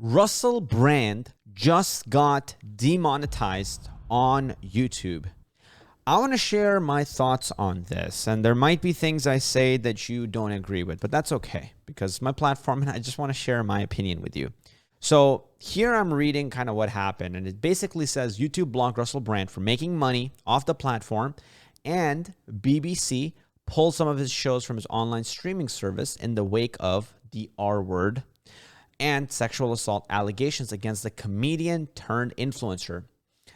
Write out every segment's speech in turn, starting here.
Russel Brand just got demonetized on YouTube. I want to share my thoughts on this, and there might be things I say that you don't agree with, but that's okay because it's my platform and I just want to share my opinion with you. So here I'm reading kind of what happened, and it basically says YouTube blocked Russel Brand for making money off the platform, and BBC pulled some of his shows from his online streaming service in the wake of the R word and sexual assault allegations against the comedian turned influencer.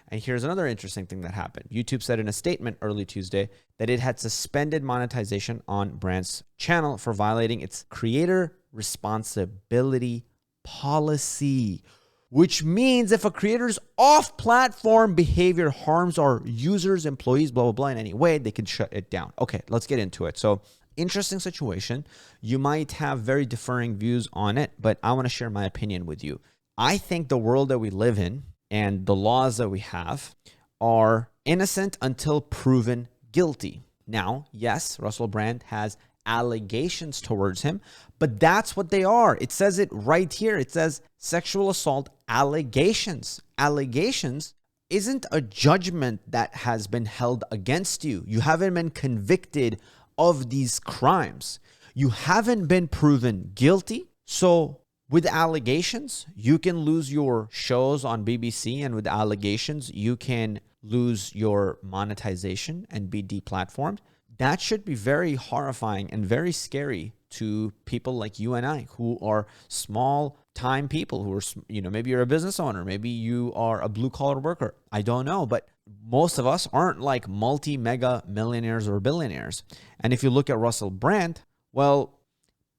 And here's another interesting thing that happened. YouTube said in a statement early Tuesday that it had suspended monetization on Brand's channel for violating its creator responsibility policy, which means if a creator's off-platform behavior harms our users, employees, blah, blah, blah in any way, they can shut it down. Okay, let's get into it. So interesting situation. You might have very differing views on it, but I want to share my opinion with you. I think the world that we live in and the laws that we have are innocent until proven guilty. Now, yes, Russel Brand has allegations towards him, but that's what they are. It says it right here. It says sexual assault allegations. Allegations isn't a judgment that has been held against you. You haven't been convicted of these crimes. You haven't been proven guilty. So with allegations, you can lose your shows on BBC, and with allegations, you can lose your monetization and be deplatformed. That should be very horrifying and very scary to people like you and I, who are small time people, who are, maybe you're a business owner, maybe you are a blue collar worker. I don't know, but most of us aren't like multi-mega millionaires or billionaires. And if you look at Russel Brand, well,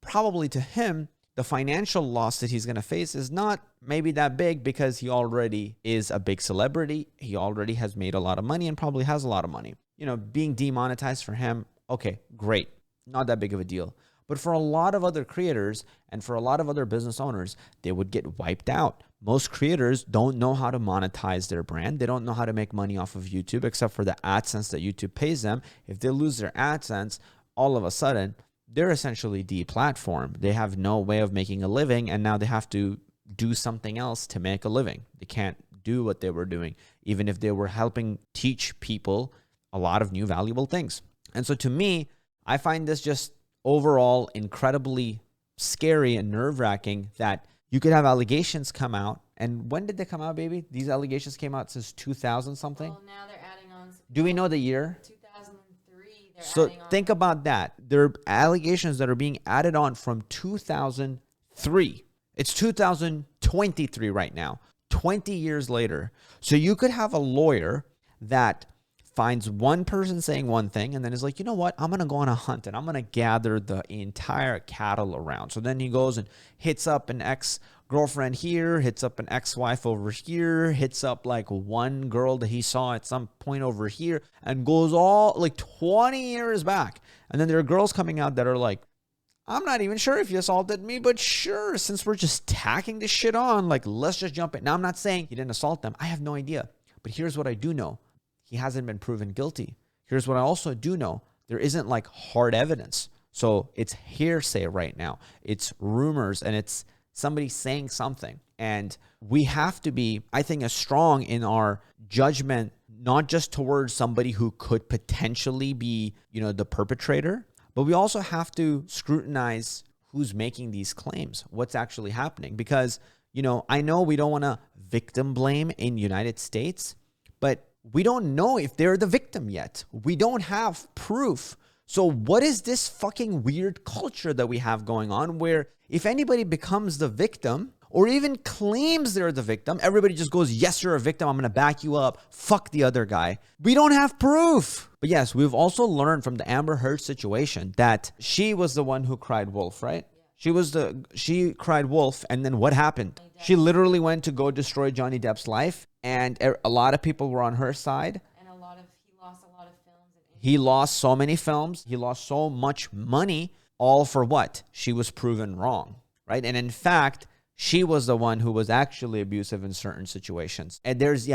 probably to him, the financial loss that he's going to face is not maybe that big because he already is a big celebrity. He already has made a lot of money and probably has a lot of money. Being demonetized for him, okay, great. Not that big of a deal. But for a lot of other creators and for a lot of other business owners, they would get wiped out. Most creators don't know how to monetize their brand. They don't know how to make money off of YouTube except for the AdSense that YouTube pays them. If they lose their AdSense, all of a sudden, they're essentially deplatformed. They have no way of making a living, and now they have to do something else to make a living. They can't do what they were doing, even if they were helping teach people a lot of new valuable things. And so to me, I find this just overall incredibly scary and nerve-wracking that you could have allegations come out. And when did they come out, baby? These allegations came out since 2000 something? Well, now they're adding on. Do we know the year? 2003. So think about that. There are allegations that are being added on from 2003. It's 2023 right now, 20 years later. So you could have a lawyer that finds one person saying one thing and then is like, you know what, I'm going to go on a hunt and I'm going to gather the entire cattle around. So then he goes and hits up an ex-girlfriend here, hits up an ex-wife over here, hits up like one girl that he saw at some point over here, and goes all like 20 years back. And then there are girls coming out that are like, I'm not even sure if you assaulted me, but sure, since we're just tacking this shit on, like, let's just jump in. Now, I'm not saying he didn't assault them. I have no idea. But here's what I do know. He hasn't been proven guilty. Here's what I also do know. There isn't like hard evidence. So it's hearsay right now. It's rumors and it's somebody saying something. And we have to be, I think, as strong in our judgment, not just towards somebody who could potentially be, the perpetrator, but we also have to scrutinize who's making these claims, what's actually happening. Because, I know we don't want to victim blame in the United States, but we don't know if they're the victim yet. We don't have proof. So what is this fucking weird culture that we have going on where if anybody becomes the victim or even claims they're the victim, everybody just goes, yes, you're a victim. I'm going to back you up. Fuck the other guy. We don't have proof. But yes, we've also learned from the Amber Heard situation that she was the one who cried wolf, right? She cried wolf. And then what happened? She literally went to go destroy Johnny Depp's life. And a lot of people were on her side. And he lost a lot of films. He lost so many films. He lost so much money. All for what? She was proven wrong, right? And in fact, she was the one who was actually abusive in certain situations. And there's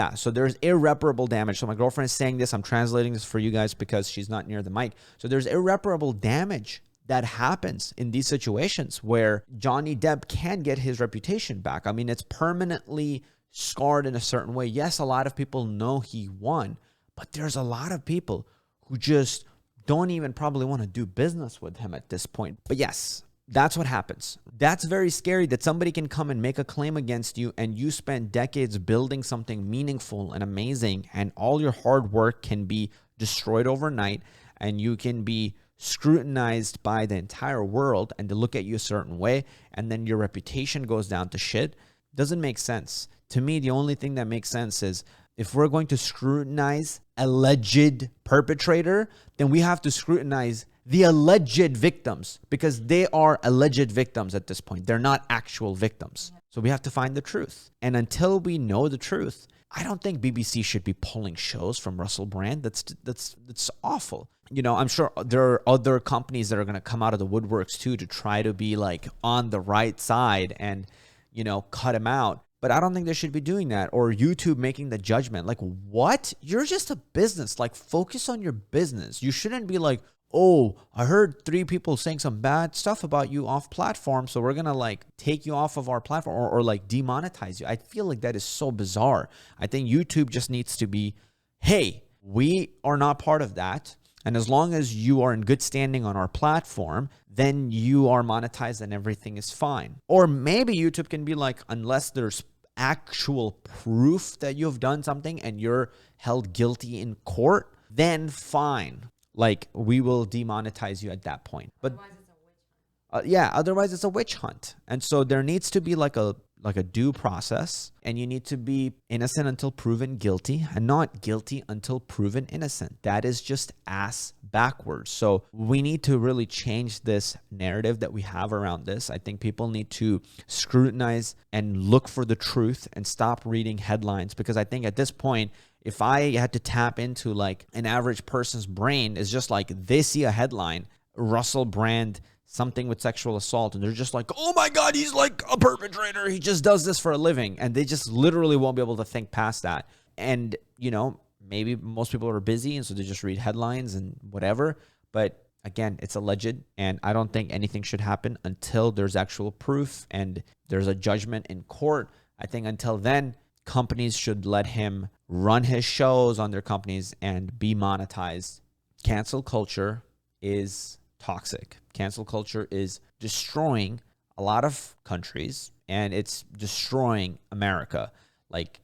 irreparable damage. So my girlfriend is saying this. I'm translating this for you guys because she's not near the mic. So there's irreparable damage that happens in these situations where Johnny Depp can get his reputation back. I mean, it's permanently scarred in a certain way. Yes, a lot of people know he won, but there's a lot of people who just don't even probably want to do business with him at this point. But yes, that's what happens. That's very scary that somebody can come and make a claim against you and you spend decades building something meaningful and amazing, and all your hard work can be destroyed overnight, and you can be scrutinized by the entire world and to look at you a certain way, and then your reputation goes down to shit. Doesn't make sense. To me, the only thing that makes sense is if we're going to scrutinize alleged perpetrator, then we have to scrutinize the alleged victims, because they are alleged victims at this point. They're not actual victims. So we have to find the truth. And until we know the truth, I don't think BBC should be pulling shows from Russel Brand. That's awful. You know, I'm sure there are other companies that are going to come out of the woodworks too to try to be like on the right side and, you know, cut him out. But I don't think they should be doing that, or YouTube making the judgment. Like, what? You're just a business. Like, focus on your business. You shouldn't be like, oh, I heard 3 people saying some bad stuff about you off platform, so we're going to like take you off of our platform or like demonetize you. I feel like that is so bizarre. I think YouTube just needs to be, hey, we are not part of that. And as long as you are in good standing on our platform, then you are monetized and everything is fine. Or maybe YouTube can be like, unless there's actual proof that you've done something and you're held guilty in court, then fine. Like, we will demonetize you at that point. But Otherwise, it's a witch hunt. yeah, otherwise it's a witch hunt. And so there needs to be like a due process, and you need to be innocent until proven guilty and not guilty until proven innocent. That is just ass backwards. So we need to really change this narrative that we have around this. I think people need to scrutinize and look for the truth and stop reading headlines, because I think at this point, if I had to tap into like an average person's brain, is just like they see a headline, Russel Brand, something with sexual assault, and they're just like, oh my God, he's like a perpetrator. He just does this for a living. And they just literally won't be able to think past that. And, you know, maybe most people are busy, and so they just read headlines and whatever. But again, it's alleged, and I don't think anything should happen until there's actual proof and there's a judgment in court. I think until then, companies should let him run his shows on their companies and be monetized. Cancel culture is toxic. Cancel culture is destroying a lot of countries, and it's destroying America. Like,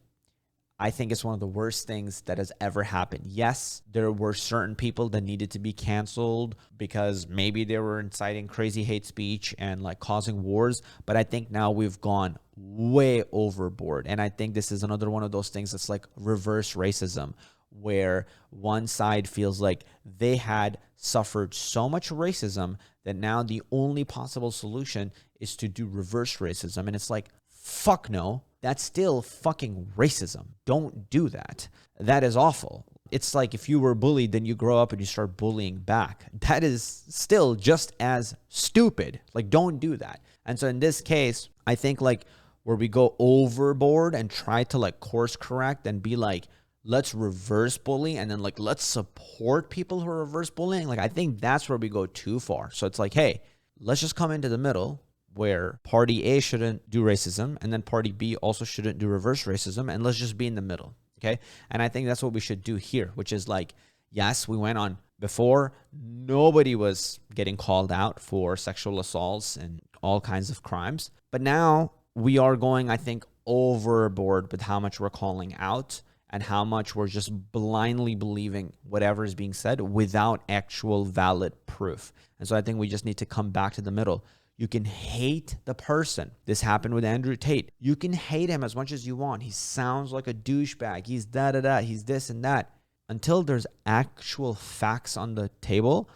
I think it's one of the worst things that has ever happened. Yes, there were certain people that needed to be canceled because maybe they were inciting crazy hate speech and like causing wars. But I think now we've gone way overboard. And I think this is another one of those things that's like reverse racism, where one side feels like they had suffered so much racism that now the only possible solution is to do reverse racism. And it's like, fuck no. That's still fucking racism. Don't do that. That is awful. It's like if you were bullied, then you grow up and you start bullying back. That is still just as stupid. Like, don't do that. And so in this case, I think like where we go overboard and try to like course correct and be like, let's reverse bully, and then like let's support people who are reverse bullying. Like, I think that's where we go too far. So it's like, hey, let's just come into the middle, where party A shouldn't do racism, and then party B also shouldn't do reverse racism, and let's just be in the middle, okay? And I think that's what we should do here, which is like, yes, we went on before. Nobody was getting called out for sexual assaults and all kinds of crimes. But now we are going, I think, overboard with how much we're calling out and how much we're just blindly believing whatever is being said without actual valid proof. And so I think we just need to come back to the middle. You can hate the person. This happened with Andrew Tate. You can hate him as much as you want. He sounds like a douchebag. He's da-da-da. He's this and that. Until there's actual facts on the table,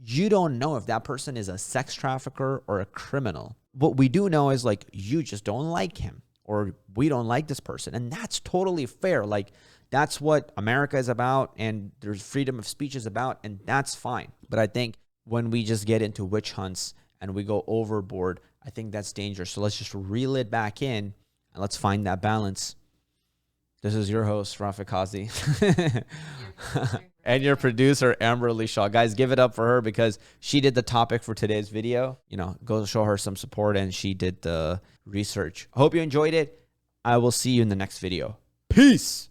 you don't know if that person is a sex trafficker or a criminal. What we do know is like, you just don't like him, or we don't like this person. And that's totally fair. Like, that's what America is about, and there's freedom of speech is about, and that's fine. But I think when we just get into witch hunts and we go overboard, I think that's dangerous. So let's just reel it back in and let's find that balance. This is your host, Rafa Qazi. You're And your producer, Amberly Shaw. Guys, give it up for her because she did the topic for today's video. You know, go show her some support, and she did the research. I hope you enjoyed it. I will see you in the next video. Peace.